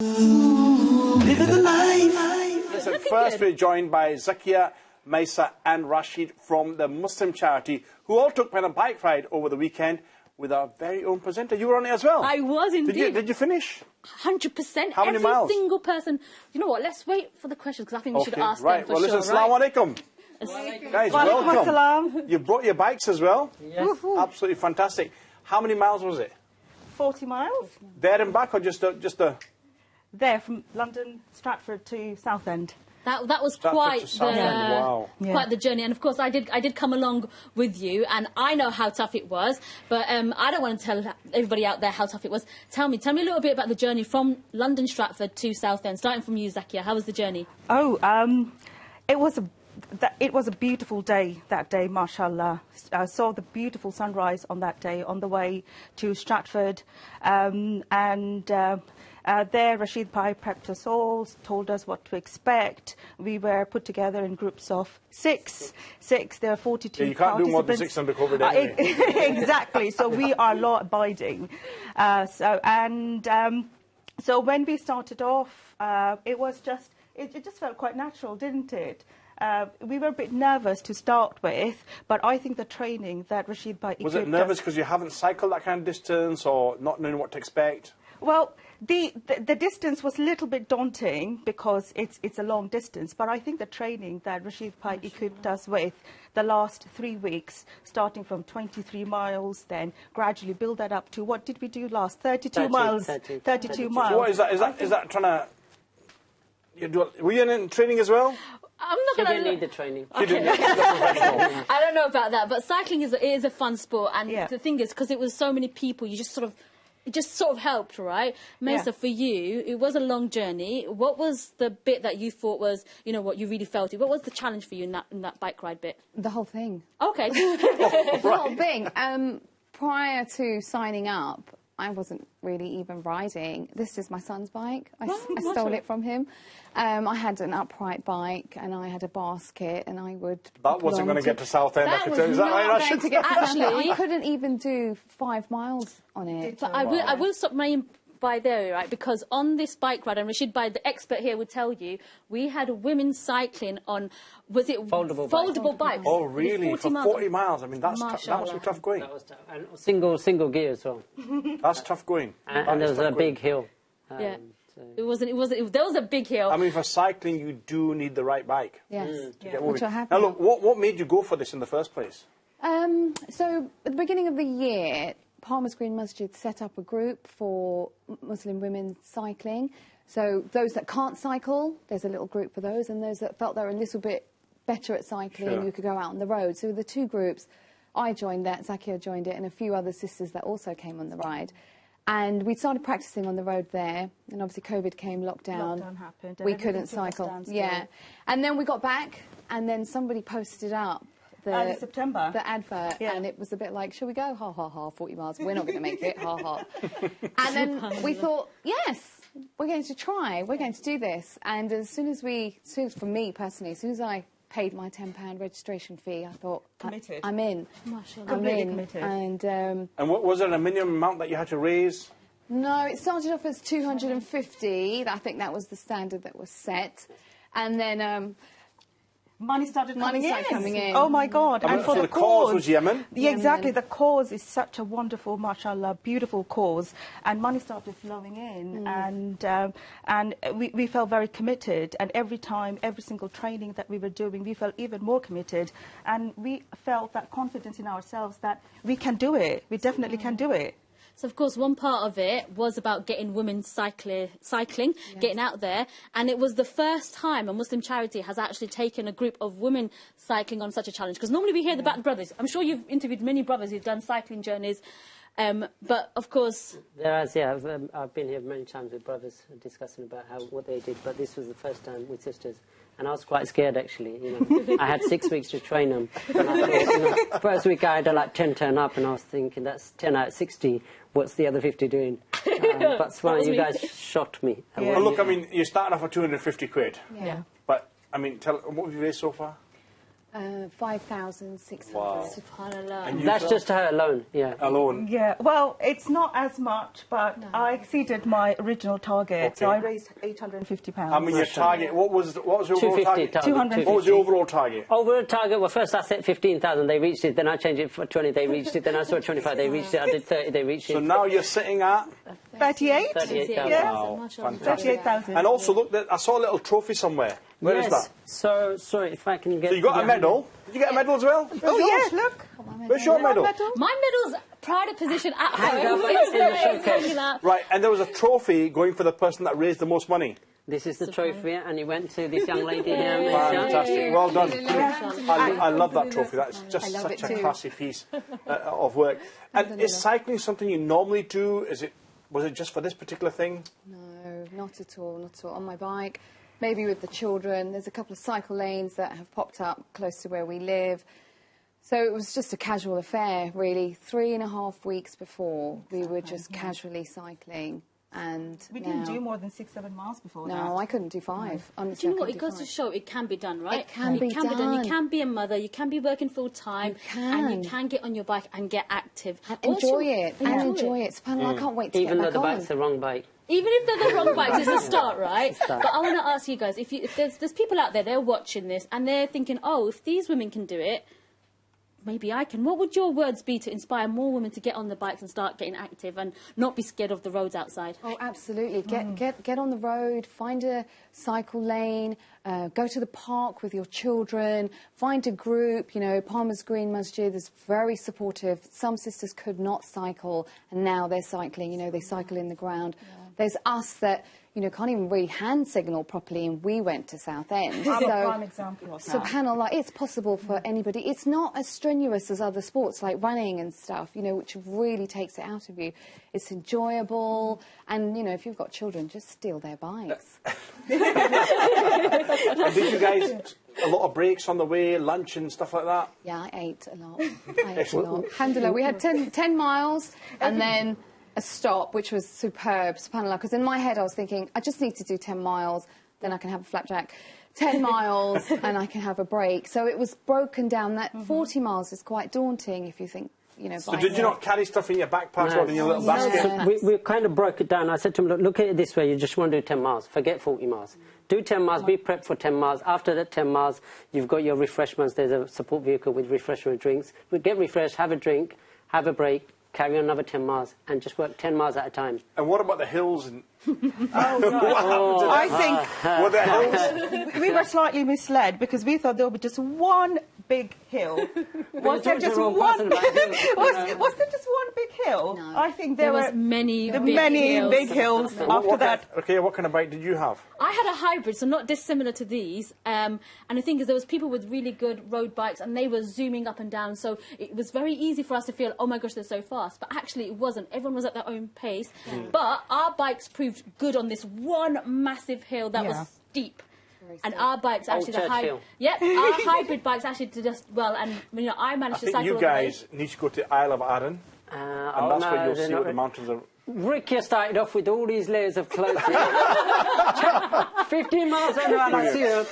Living the life. Listen, first we're joined by Zakia, Maisa and Rashid from the Muslim charity, who all took part in a bike ride over the weekend with our very own presenter. You were on it as well. I was indeed. Did you finish? 100%. How many miles? Every single person. You know what? Let's wait for the questions because I think we should ask right. them for listen, sure. Assalamu alaikum. Guys, welcome. Assalam. You brought your bikes as well? Yes. Absolutely fantastic. How many miles was it? 40 miles. There and back, or just a... There, from London, Stratford to Southend. That was Stratford quite to Southend, wow. quite the journey, and of course I did come along with you, and I know how tough it was. But I don't want to tell everybody out there how tough it was. Tell me a little bit about the journey from London Stratford to Southend. Starting from you, Zakia, how was the journey? It was a beautiful day that day, mashallah. I saw the beautiful sunrise on that day on the way to Stratford, there, Rashid Bhai prepped us all, told us what to expect. We were put together in groups of six. There are 42 you can't do more than 6 under COVID anyway. Exactly. So we are law-abiding. So when we started off, it just felt quite natural, didn't it? We were a bit nervous to start with, but I think the training that Rashid Bhai... Was it nervous because you haven't cycled that kind of distance or not knowing what to expect? Well, the distance was a little bit daunting because it's a long distance, but I think the training that Rashid Bhai equipped us with the last 3 weeks, starting from 23 miles, then gradually build that up to, what did we do last? 32 miles. 32 miles. So what is that trying to... Were you in training as well? I'm not going to... You didn't need the training. Okay. I don't know about that, but cycling is a fun sport, and the thing is, because it was so many people, it just sort of helped, right? Maisa, for you, it was a long journey. What was the bit that you thought was, what you really felt? What was the challenge for you in that bike ride bit? The whole thing. Okay. The whole thing. Prior to signing up, I wasn't really even riding. This is my son's bike. I stole it from him. I had an upright bike and I had a basket, and I would... That wasn't going to get to Southend, I can tell you. Is that right, Rashid? Actually, I couldn't even do 5 miles on it. But I will stop my by there, right? Because on this bike ride, and Rashid Bhai, the expert here, would tell you, we had women cycling on, was it foldable bikes? Oh, really? For 40 miles? I mean, that must be tough going. That was tough. And single gear as well. That's tough going. And there was a big hill. Yeah. There was a big hill. I mean, for cycling, you do need the right bike. Yes. To get moving. Now, look, what made you go for this in the first place? So, at the beginning of the year, Palmer's Green Masjid set up a group for Muslim women cycling. So those that can't cycle, there's a little group for those, and those that felt they were a little bit better at cycling, you could go out on the road. So the 2 groups, I joined that, Zakia joined it, and a few other sisters that also came on the ride. And we started practicing on the road there, and obviously COVID came, lockdown happened. We couldn't cycle. Yeah. And then we got back, and then somebody posted up early September. The advert, and it was a bit like, shall we go? Ha, ha, ha, 40 miles. We're not going to make it. Ha, ha. And then we thought, yes, we're going to try. We're going to do this. And as soon as for me personally, as soon as I paid my £10 registration fee, I thought, committed. I'm in. Completely committed. And was there a minimum amount that you had to raise? No, it started off as 250. I think that was the standard that was set. And then... Money started coming in. Oh, my God. And for the cause was Yemen? Yeah, exactly. The cause is such a wonderful, mashallah, beautiful cause. And money started flowing in. And we felt very committed. And every single training that we were doing, we felt even more committed. And we felt that confidence in ourselves that we can do it. We definitely can do it. So, of course, one part of it was about getting women cycling, getting out there. And it was the first time a Muslim charity has actually taken a group of women cycling on such a challenge. Because normally we hear about the brothers. I'm sure you've interviewed many brothers who've done cycling journeys. But, of course... I've been here many times with brothers discussing about what they did. But this was the first time with sisters. And I was quite scared, actually. I had 6 weeks to train them. And I thought, first week I had like 10 turn up, and I was thinking, that's 10 out of 60. What's the other 50 doing? But you guys shocked me. Yeah. Well, look, I mean, you started off at 250 quid. Yeah. But, I mean, what have you raised so far? 5,600. Wow. Subhanallah. And you That's felt- just her alone, yeah. alone. Yeah, well, it's not as much, but I exceeded my original target, so Okay. I raised £850. I mean, your target, what was your overall 250 target? target. 250. What was your overall target? Overall target, well, first I set 15,000, they reached it. Then I changed it for 20, they reached it. Then I saw 25, they reached it. I did 30, they reached it. So now you're sitting at 38? 38,000. Yeah. Wow, fantastic. 38,000. And also, look, I saw a little trophy somewhere. Where is that? So, sorry, if I can get... So you got a medal. Did you get a medal as well? Oh, yeah, look. Where's your medal? My medal's pride of position at Hang home. up It's in the it's showcase. hanging out. Right, and there was a trophy going for the person that raised the most money. This is the trophy, and it went to this young lady here. Fantastic. Well done. Yeah. I love that trophy. That's just I love such it a too. classy piece of work. And is cycling something you normally do? Was it just for this particular thing? No, not at all, not at all. On my bike, maybe with the children. There's a couple of cycle lanes that have popped up close to where we live. So it was just a casual affair, really. 3.5 weeks before, we were just casually cycling. And We now, didn't do more than 6-7 miles before that. No, I couldn't do 5. Honestly, Do you know I what? It couldn't goes do to 5. show it can be done, right? It can be done. done. You can be a mother. You can be working full time. You And can. you can get on your bike and get active. And Also- enjoy it. And enjoy it. SubhanAllah, I can't wait to Even though get the back bike's on. the wrong bike. Even if they're the wrong bikes, it's a start, right? start. But I want to ask you guys, if there's people out there, they're watching this and they're thinking, oh, if these women can do it, maybe I can. What would your words be to inspire more women to get on the bikes and start getting active and not be scared of the roads outside? Oh, absolutely. Get on the road, find a cycle lane, go to the park with your children, find a group. You know, Palmer's Green Masjid is very supportive. Some sisters could not cycle, and now they're cycling. You know, they cycle in the ground. There's us that, you know, can't even really hand signal properly, and we went to Southend. I'm a prime example of that. SubhanAllah, it's possible for anybody. It's not as strenuous as other sports like running and stuff, you know, which really takes it out of you. It's enjoyable, and, you know, if you've got children, just steal their bikes. And did you guys a lot of breaks on the way, lunch and stuff like that? Yeah, I ate a lot. Alhamdulillah, we had 10 miles and then a stop, which was superb, subhanAllah, because in my head I was thinking, I just need to do 10 miles, then I can have a flapjack. 10 miles and I can have a break. So it was broken down. That 40 miles is quite daunting if you think, you know, So by did you head. not carry stuff in your backpack No. or in your little No. basket? We kind of broke it down. I said to him, look at it this way, you just want to do 10 miles, forget 40 miles. Do 10 miles, be prepped for 10 miles. After that 10 miles, you've got your refreshments. There's a support vehicle with refreshment drinks. We get refreshed, have a drink, have a break, carry on another 10 miles, and just work 10 miles at a time. And what about the hills? And I think were there hills? we were slightly misled because we thought there would be just one big hill. Was there talking to just the wrong one? person about hills, you know. Was there just one big hill? No. I think There there was were many big hills after that. Okay, what kind of bike did you have? I had a hybrid, so not dissimilar to these. And the thing is, there was people with really good road bikes, and they were zooming up and down. So it was very easy for us to feel, oh my gosh, they're so fast. But actually, it wasn't. Everyone was at their own pace. But our bikes proved good on this one massive hill that Yeah. was steep. And our bikes actually, Church the Hill. Yep, our hybrid bikes actually did us well. And you know, I I managed to think cycle you all the way. guys need to go to Isle of Arran, and that's where you'll see what the mountains are. Rick, you started off with all these layers of clothing. 15 miles under, and I see her.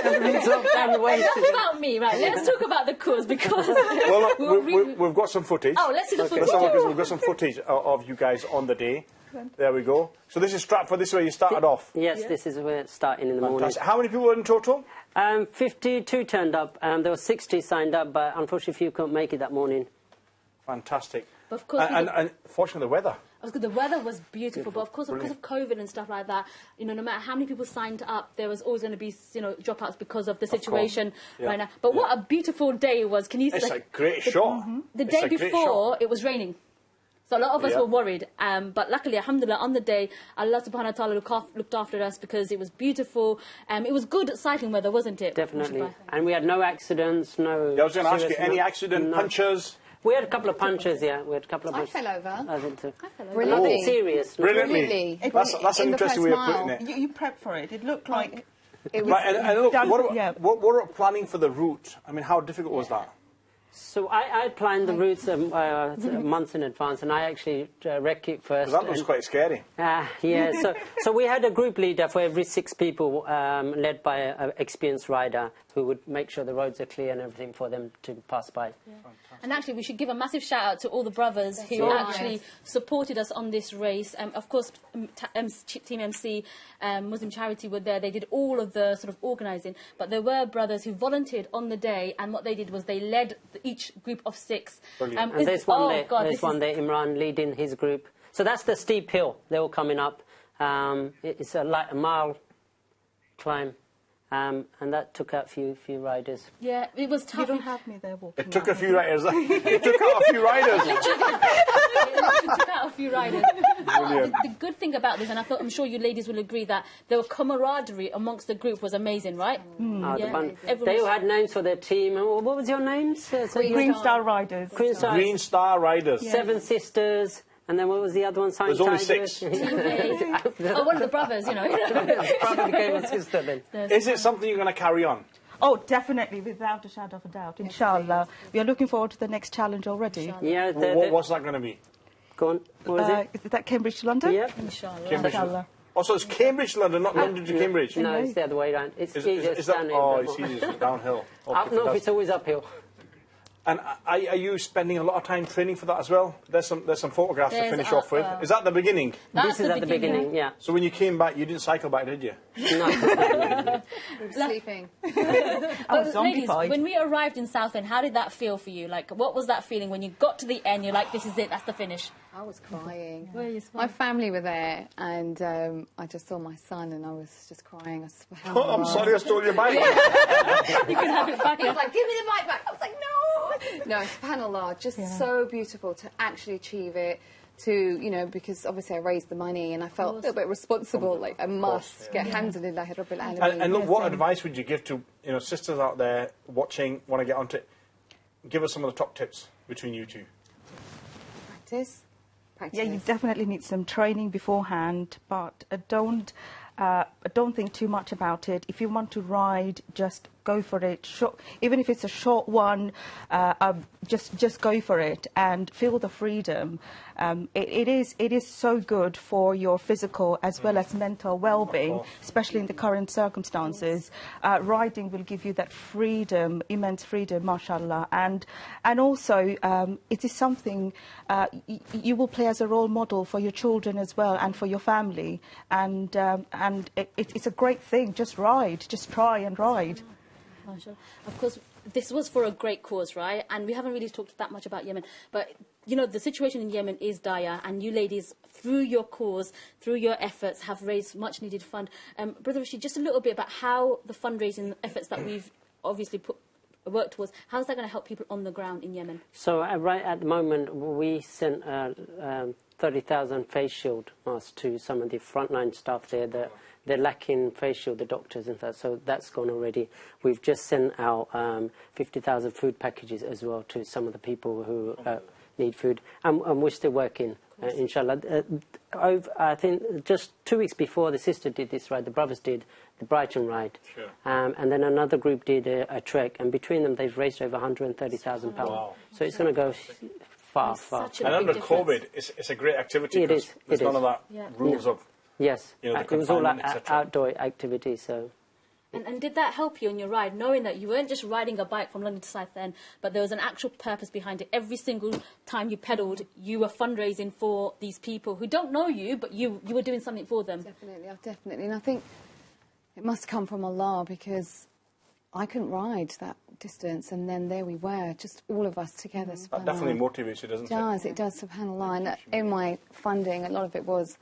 Everything's up down the waist. Enough about me, right? Let's talk about the course because Well, we'll we've got some footage. Oh, let's see the footage. Let's have a look, 'cause we've got some footage of you guys on the day. There we go. So this is Stratford. This is where you started off. Yes, this is where it's starting in the morning. Fantastic. How many people were in total? 52 turned up. There were 60 signed up, but unfortunately, few couldn't make it that morning. Fantastic. But of course, And fortunately, the weather. the weather was beautiful, but of course, because of COVID and stuff like that, you know, no matter how many people signed up, there was always going to be, you know, dropouts because of the situation Yeah. right now. But what a beautiful day it was! Can you? It's a great shot. The It's day a great before, shot. it was raining. So a lot of us Yeah. were worried, but luckily, alhamdulillah, on the day, Allah subhanahu wa ta'ala looked after us because it was beautiful. It was good cycling weather, wasn't it? Definitely. Mushaba? And we had no accidents, no... Yeah, I was going to ask you, serious- any accident, no. punches? We had a couple of punches, yeah. We had a couple of I punches. fell over. I think so. Brilliantly. Nothing serious. Brilliantly. Brilliantly. That's an In the interesting first way of putting mile. it. You prepped for it. It looked like It was Right, and look, done- what about, yeah. what about planning for the route? I mean, how difficult was that? So I planned the routes months in advance, and I actually wrecked it first. That looks quite scary. Yeah, so we had a group leader for every 6 people, led by an experienced rider who would make sure the roads are clear and everything for them to pass by. Yeah. And actually, we should give a massive shout out to all the brothers who actually supported us on this race. Of course, Team MC, Muslim Charity were there. They did all of the sort of organising. But there were brothers who volunteered on the day, and what they did was they led each group of 6. And there's one there, Imran leading his group. So that's the steep hill. They're all coming up. It's like a mile climb. And that took out a few riders. Yeah, it was tough. You don't have me there walking. It took a few riders. It took out a few riders. It took out a few riders. The good thing about this, and I'm sure you ladies will agree, that the camaraderie amongst the group was amazing, right? They all had names for their team. What was your names? Green Star Riders. Green Star Riders. 7 Sisters. And then what was the other one? There's only 6. one of the brothers, you know. Brother became a sister then. Is it something you're going to carry on? Oh, definitely, without a shadow of a doubt. Inshallah. We are looking forward to the next challenge already. Yeah. What's that going to be? Go on. What was it? Is that Cambridge to London? Yep. Inshallah. Cambridge. Inshallah. Oh, so it's Cambridge to London, not London to Cambridge? No, it's the other way around. It's easier Is that, downhill. it's easier downhill. Up north, it's always uphill. And are you spending a lot of time training for that as well? There's some photographs to finish off with. Is that the beginning? This is at the beginning, yeah. So when you came back, you didn't cycle back, did you? No. Sleeping. Ladies, when we arrived in Southend, how did that feel for you? Like, what was that feeling when you got to the end? You're like, this is it, that's the finish. I was crying. Yeah. My family were there, and I just saw my son, and I was just crying. Oh, I'm sorry I stole your bike. You can have it back. He was like, give me the bike back. I was like, no. No, subhanAllah, just so beautiful to actually achieve it. Because obviously I raised the money and I felt a little bit responsible, like I must get Alhamdulillahi Rabbil Alameen. And look, what advice would you give to sisters out there watching, want to get onto it? Give us some of the top tips between you two. Practice. Yeah, you definitely need some training beforehand, but don't think too much about it. If you want to ride, just go for it. Even if it's a short one, just go for it and feel the freedom. It is so good for your physical as well as mental well-being, especially in the current circumstances. Riding will give you that freedom, immense freedom, mashallah, and also it is something you will play as a role model for your children as well and for your family, and it's a great thing. Just ride, just try and ride. Of course, this was for a great cause, right? And we haven't really talked that much about Yemen, but the situation in Yemen is dire, and you ladies, through your cause, through your efforts, have raised much needed fund. Brother Rashid, just a little bit about how the fundraising efforts that we've obviously worked towards, how is that going to help people on the ground in Yemen? So right at the moment, we sent 30,000 face shield masks to some of the frontline staff there that they're lacking face shield, the doctors and that, so that's gone already. We've just sent out 50,000 food packages as well to some of the people who need food, and we're still working, inshallah. I think just 2 weeks before the sister did this ride, the brothers did the Brighton ride, and then another group did a trek, and between them they've raised over £130,000. Wow. So it's going to go far. And under COVID, it's a great activity. It is. There's none of that rules of... Yes, the it was all confinement, outdoor activity, so... And did that help you on your ride, knowing that you weren't just riding a bike from London to Southend, but there was an actual purpose behind it? Every single time you pedalled, you were fundraising for these people who don't know you, but you were doing something for them. Definitely. And I think it must come from Allah, because I couldn't ride that distance, and then there we were, just all of us together. That definitely motivates you, doesn't it? It does, subhanAllah. And in my funding, a lot of it was...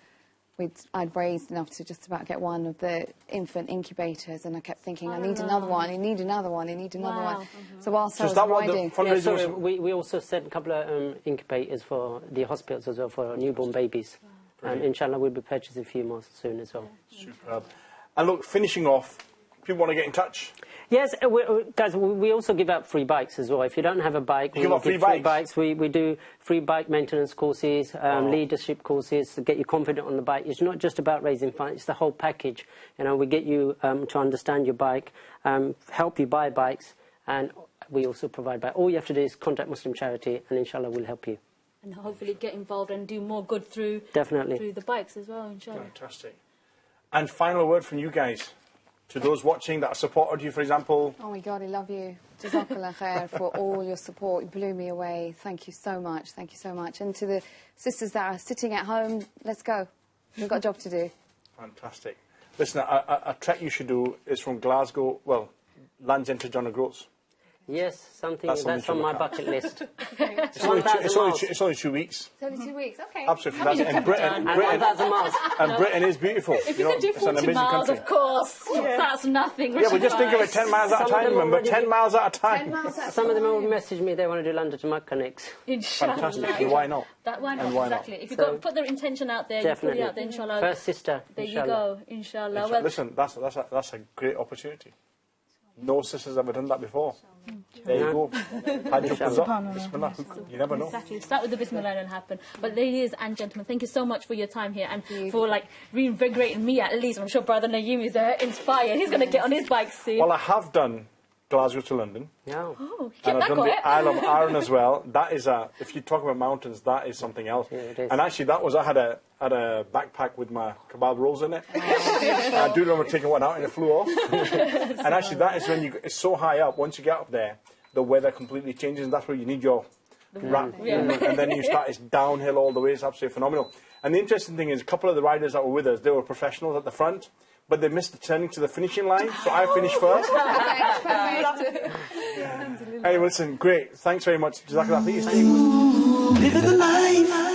I'd raised enough to just about get one of the infant incubators, and I kept thinking, I need another one, I need another one. So whilst I was riding... we also sent a couple of incubators for the hospitals as well, for newborn babies. And inshallah we'll be purchasing a few more soon as well. Superb. And look, finishing off, people want to get in touch? Yes, guys, we also give out free bikes as well. If you don't have a bike, we give free bikes. We do free bike maintenance courses, leadership courses to get you confident on the bike. It's not just about raising funds, it's the whole package. We get you to understand your bike, help you buy bikes, And we also provide bikes. All you have to do is contact Muslim Charity, and inshallah we'll help you. And hopefully get involved and do more good through Definitely. the bikes as well, inshallah. Fantastic. And final word from you guys to those watching that have supported you, for example. Oh my God, I love you. Jazakallah khair for all your support. You blew me away. Thank you so much. Thank you so much. And to the sisters that are sitting at home, let's go. We've got a job to do. Fantastic. Listen, a trek you should do is from Glasgow, well, Land's End to John O'Groats. Yes, something That's that's, something to on my look at. bucket list. It's only, 1,000 miles. it's only 2 weeks. It's only 2 weeks. Okay. Absolutely fantastic. And Britain, And 1,000 miles. and Britain is beautiful. If you can do it's an 40 amazing miles, country. of course, that's nothing. Yeah, we just think of it 10 miles at a Some of time, them remember? already 10 do. miles at a 10 time. miles at a Some of them time. will message me, they want to do London to Makkah next. Inshallah. Fantastic. Why not? That why not? And why not? Exactly. If you So- got put their intention out there, Definitely. you put it out there, inshallah. First sister, There inshallah. you go, inshallah. Well, Listen, that's a great opportunity. No sisters ever done that before. There you go. Hajj opens up. Bismillah. You never know. exactly. Start with the Bismillah and happen. But ladies and gentlemen, thank you so much for your time here and for like reinvigorating me at least. I'm sure Brother Naeem is inspired. He's going to get on his bike soon. Well, I have done Glasgow to London. Yeah. Oh, And I've that done got the it. Isle of Arran as well. That is if you talk about mountains, that is something else. Yeah, it is. And actually, I had a backpack with my kebab rolls in it. I do remember taking one out and it flew off. And actually, that is when it's so high up. Once you get up there, the weather completely changes, and that's where you need your wrap. And then you start, it's downhill all the way. It's absolutely phenomenal. And the interesting thing is, a couple of the riders that were with us, they were professionals at the front, but they missed the turning to the finishing line, so I finished first. Hey, listen, great. Thanks very much. Jazakallah. I think it's Living the life.